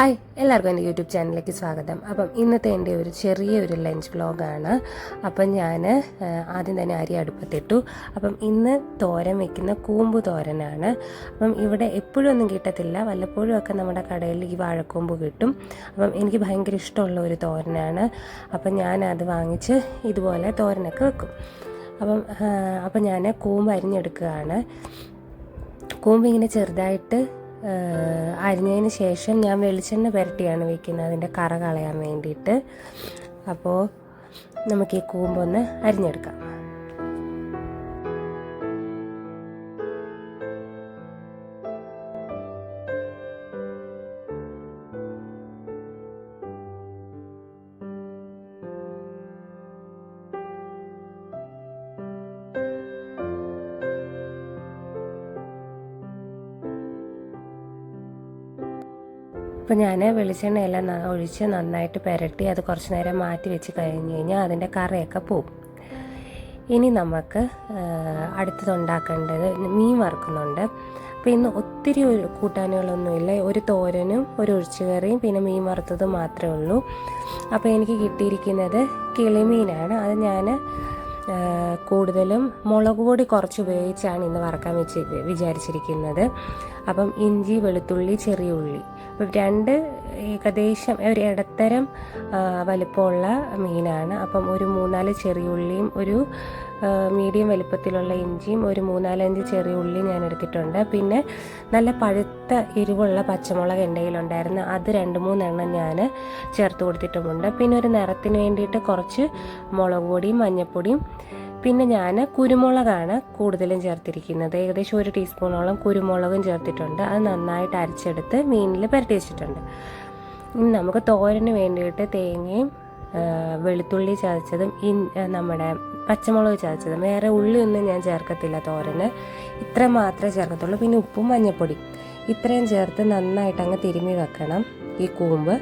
Hi, എല്ലാവർക്കും എൻ്റെ YouTube ചാനലിലേക്ക് സ്വാഗതം. അപ്പം ഇന്നത്തെ എൻ്റെ ഒരു ചെറിയൊരു ലഞ്ച് വ്ലോഗാണ്. അപ്പം ഞാൻ ആദ്യം തന്നെ അരി അടുപ്പത്തിട്ടു. അപ്പം ഇന്ന് തോരൻ വയ്ക്കുന്ന കൂമ്പ് തോരനാണ്. അപ്പം ഇവിടെ എപ്പോഴും ഒന്നും കിട്ടത്തില്ല, വല്ലപ്പോഴും ഒക്കെ നമ്മുടെ കടയിൽ ഈ വാഴക്കൂമ്പ് കിട്ടും. അപ്പം എനിക്ക് ഭയങ്കര ഇഷ്ടമുള്ള ഒരു തോരനാണ്. അപ്പം ഞാനത് വാങ്ങിച്ച് ഇതുപോലെ തോരനൊക്കെ വെക്കും. അപ്പം ഞാൻ കൂമ്പ് അരിഞ്ഞെടുക്കുകയാണ്. കൂമ്പ് ഇങ്ങനെ ചെറുതായിട്ട് അരിഞ്ഞതിന് ശേഷം ഞാൻ വെളിച്ചെണ്ണ പുരട്ടിയാണ് വയ്ക്കുന്നത്, അതിൻ്റെ കറ കളയാൻ വേണ്ടിയിട്ട്. അപ്പോൾ നമുക്ക് ഈ കൂമ്പൊന്ന് അരിഞ്ഞെടുക്കാം. അപ്പോൾ ഞാൻ വെളിച്ചെണ്ണയെല്ലാം ഒഴിച്ച് നന്നായിട്ട് പുരട്ടി അത് കുറച്ച് നേരം മാറ്റി വെച്ച് കഴിഞ്ഞ് കഴിഞ്ഞാൽ അതിൻ്റെ കറയൊക്കെ പോവും. ഇനി നമുക്ക് അടുത്തതുണ്ടാക്കേണ്ടത് മീൻ വറുക്കുന്നുണ്ട്. അപ്പോൾ ഇന്ന് ഒത്തിരി കൂട്ടാനുകളൊന്നുമില്ല, ഒരു തോരനും ഒരു ഒഴിച്ചുകറിയും പിന്നെ മീൻ വറുത്തതും മാത്രമേ ഉള്ളൂ. അപ്പോൾ എനിക്ക് കിട്ടിയിരിക്കുന്നത് കിളിമീനാണ്. അത് ഞാൻ കൂടുതലും മുളക് പൊടി കുറച്ച് ഉപയോഗിച്ചാണ് ഇന്ന് വറക്കാൻ വിചാരിച്ചിരിക്കുന്നത്. അപ്പം ഇഞ്ചി, വെളുത്തുള്ളി, ചെറിയ ഉള്ളി, അപ്പം ഏകദേശം ഒരു ഇടത്തരം വലിപ്പമുള്ള മീനാണ്. അപ്പം ഒരു 3-4 ചെറിയ ഉള്ളിയും ഒരു മീഡിയം വലിപ്പത്തിലുള്ള ഇഞ്ചിയും ഒരു 3-5 ചെറിയ ഉള്ളിയും ഞാൻ എടുത്തിട്ടുണ്ട്. പിന്നെ നല്ല പഴുത്ത എരിവുള്ള പച്ചമുളക് എൻ്റെ കയ്യിലുണ്ടായിരുന്നു, അത് 2-3 എണ്ണം ഞാൻ ചേർത്ത് കൊടുത്തിട്ടുമുണ്ട്. പിന്നെ ഒരു നിറത്തിന് വേണ്ടിയിട്ട് കുറച്ച് മുളക് പൊടിയും മഞ്ഞൾപ്പൊടിയും, പിന്നെ ഞാൻ കുരുമുളകാണ് കൂടുതലും ചേർത്തിരിക്കുന്നത്. ഏകദേശം 1 ടീസ്പൂണോളം കുരുമുളകും ചേർത്തിട്ടുണ്ട്. അത് നന്നായിട്ട് അരച്ചെടുത്ത് മീനിൽ പുരട്ടി വെച്ചിട്ടുണ്ട്. ഇനി നമുക്ക് തോരന് വേണ്ടിയിട്ട് തേങ്ങയും വെളുത്തുള്ളി ചതച്ചതും നമ്മുടെ പച്ചമുളക് ചതച്ചതും, വേറെ ഉള്ളിയൊന്നും ഞാൻ ചേർക്കത്തില്ല തോരന്, ഇത്ര മാത്രമേ ചേർക്കത്തുള്ളൂ. പിന്നെ ഉപ്പും മഞ്ഞൾപ്പൊടി ഇത്രയും ചേർത്ത് നന്നായിട്ട് അങ്ങ് തിരുമ്മി വെക്കണം ഈ കൂമ്പ്.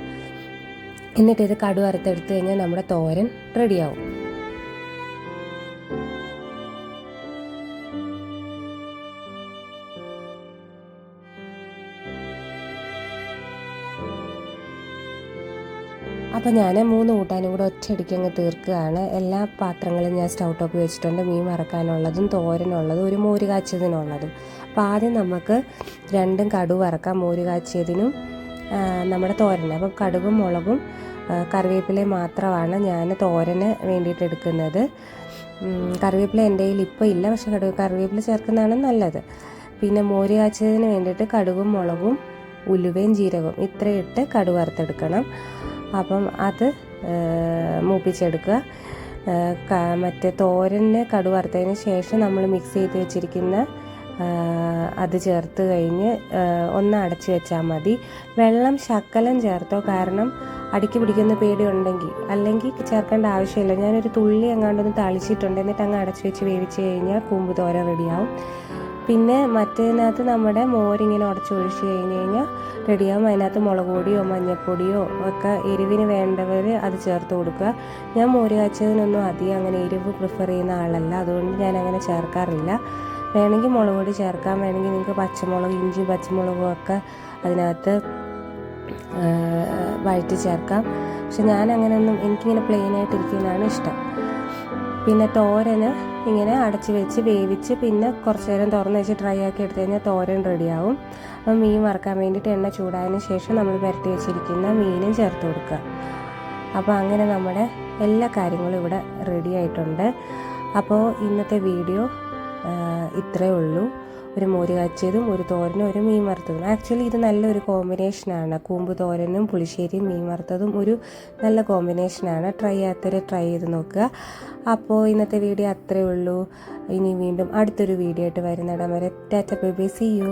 എന്നിട്ട് ഇത് കടുക് വറുത്തെടുത്ത് കഴിഞ്ഞാൽ നമ്മുടെ തോരൻ റെഡിയാവും. അപ്പോൾ ഞാൻ 3 കൂട്ടാനും കൂടെ ഒറ്റയടിക്ക് അങ്ങ് തീർക്കുകയാണ്. എല്ലാ പാത്രങ്ങളും ഞാൻ സ്റ്റൗ ടോപ്പിൽ വെച്ചിട്ടുണ്ട്, മീൻ വറക്കാനുള്ളതും തോരനുള്ളതും ഒരു മോര് കാച്ചിയതിനുള്ളതും. അപ്പോൾ ആദ്യം നമുക്ക് രണ്ടും കടുക് വറക്കാം, മോര് കാച്ചിയതിനും നമ്മുടെ തോരന്. അപ്പം കടുകും മുളകും കറിവേപ്പിലയും മാത്രമാണ് ഞാൻ തോരന് വേണ്ടിയിട്ട് എടുക്കുന്നത്. കറിവേപ്പില എൻ്റെ കയ്യിൽ ഇപ്പോൾ ഇല്ല, പക്ഷെ കറിവേപ്പില ചേർക്കുന്നതാണ് നല്ലത്. പിന്നെ മോര് കാച്ചിയതിന് വേണ്ടിയിട്ട് കടുകും മുളകും ഉലുവയും ജീരകവും ഇത്രയും ഇട്ട് കടുക് വറുത്തെടുക്കണം. അപ്പം അത് മൂപ്പിച്ചെടുക്കുക. മറ്റേ തോരന് കടുക് വറുത്തതിന് ശേഷം നമ്മൾ മിക്സ് ചെയ്ത് വെച്ചിരിക്കുന്ന അത് ചേർത്ത് കഴിഞ്ഞ് ഒന്ന് അടച്ച് വെച്ചാൽ മതി. വെള്ളം ശകലം ചേർത്തോ, കാരണം അടിക്ക് പിടിക്കുന്ന പേടിയുണ്ടെങ്കിൽ, അല്ലെങ്കിൽ ചേർക്കേണ്ട ആവശ്യമില്ല. ഞാനൊരു തുള്ളി എങ്ങാണ്ടൊന്ന് തളിച്ചിട്ടുണ്ട്, എന്നിട്ട് അങ്ങ് അടച്ച് വെച്ച് വേവിച്ച് കഴിഞ്ഞാൽ കൂമ്പ് തോരൻ റെഡിയാവും. പിന്നെ മറ്റേതിനകത്ത് നമ്മുടെ മോരിങ്ങനെ ഉടച്ചൊഴിച്ച് കഴിഞ്ഞാൽ റെഡിയാവും. അതിനകത്ത് മുളക് പൊടിയോ മഞ്ഞൾപ്പൊടിയോ ഒക്കെ എരിവിന് വേണ്ടവർ അത് ചേർത്ത് കൊടുക്കുക. ഞാൻ മോര് കാച്ചതിനൊന്നും അധികം അങ്ങനെ എരിവ് പ്രിഫർ ചെയ്യുന്ന ആളല്ല, അതുകൊണ്ട് ഞാൻ അങ്ങനെ ചേർക്കാറില്ല. വേണമെങ്കിൽ മുളക് പൊടി ചേർക്കാം, വേണമെങ്കിൽ നിങ്ങൾക്ക് പച്ചമുളക്, ഇഞ്ചി പച്ചമുളകും ഒക്കെ അതിനകത്ത് വഴറ്റി ചേർക്കാം. പക്ഷെ ഞാൻ അങ്ങനെയൊന്നും, എനിക്കിങ്ങനെ പ്ലെയിനായിട്ടിരിക്കുന്നതാണ് ഇഷ്ടം. പിന്നെ തോരന് ഇങ്ങനെ അടച്ച് വെച്ച് വേവിച്ച് പിന്നെ കുറച്ച് നേരം തുറന്ന് വെച്ച് ഡ്രൈ ആക്കി എടുത്തു കഴിഞ്ഞാൽ തോരൻ റെഡിയാവും. അപ്പം മീൻ വറുക്കാൻ വേണ്ടിയിട്ട് എണ്ണ ചൂടായതിന് ശേഷം നമ്മൾ പുരട്ടി വെച്ചിരിക്കുന്ന മീനും ചേർത്ത് കൊടുക്കുക. അപ്പോൾ അങ്ങനെ നമ്മുടെ എല്ലാ കാര്യങ്ങളും ഇവിടെ റെഡി ആയിട്ടുണ്ട്. അപ്പോൾ ഇന്നത്തെ വീഡിയോ ഇത്രയേ ഉള്ളൂ. ഒരു മോര് കാച്ചിയതും ഒരു തോരനും ഒരു മീൻ വറുത്തതും. ആക്ച്വലി ഇത് നല്ലൊരു കോമ്പിനേഷനാണ്. കൂമ്പ് തോരനും പുളിശ്ശേരിയും മീൻ വറുത്തതും ഒരു നല്ല കോമ്പിനേഷനാണ്. ട്രൈ ചെയ്ത് നോക്കുക. അപ്പോൾ ഇന്നത്തെ വീഡിയോ അത്രയേ ഉള്ളൂ. ഇനി വീണ്ടും അടുത്തൊരു വീഡിയോ ആയിട്ട് വരുന്നിടം വരെ tata bye bye, see U.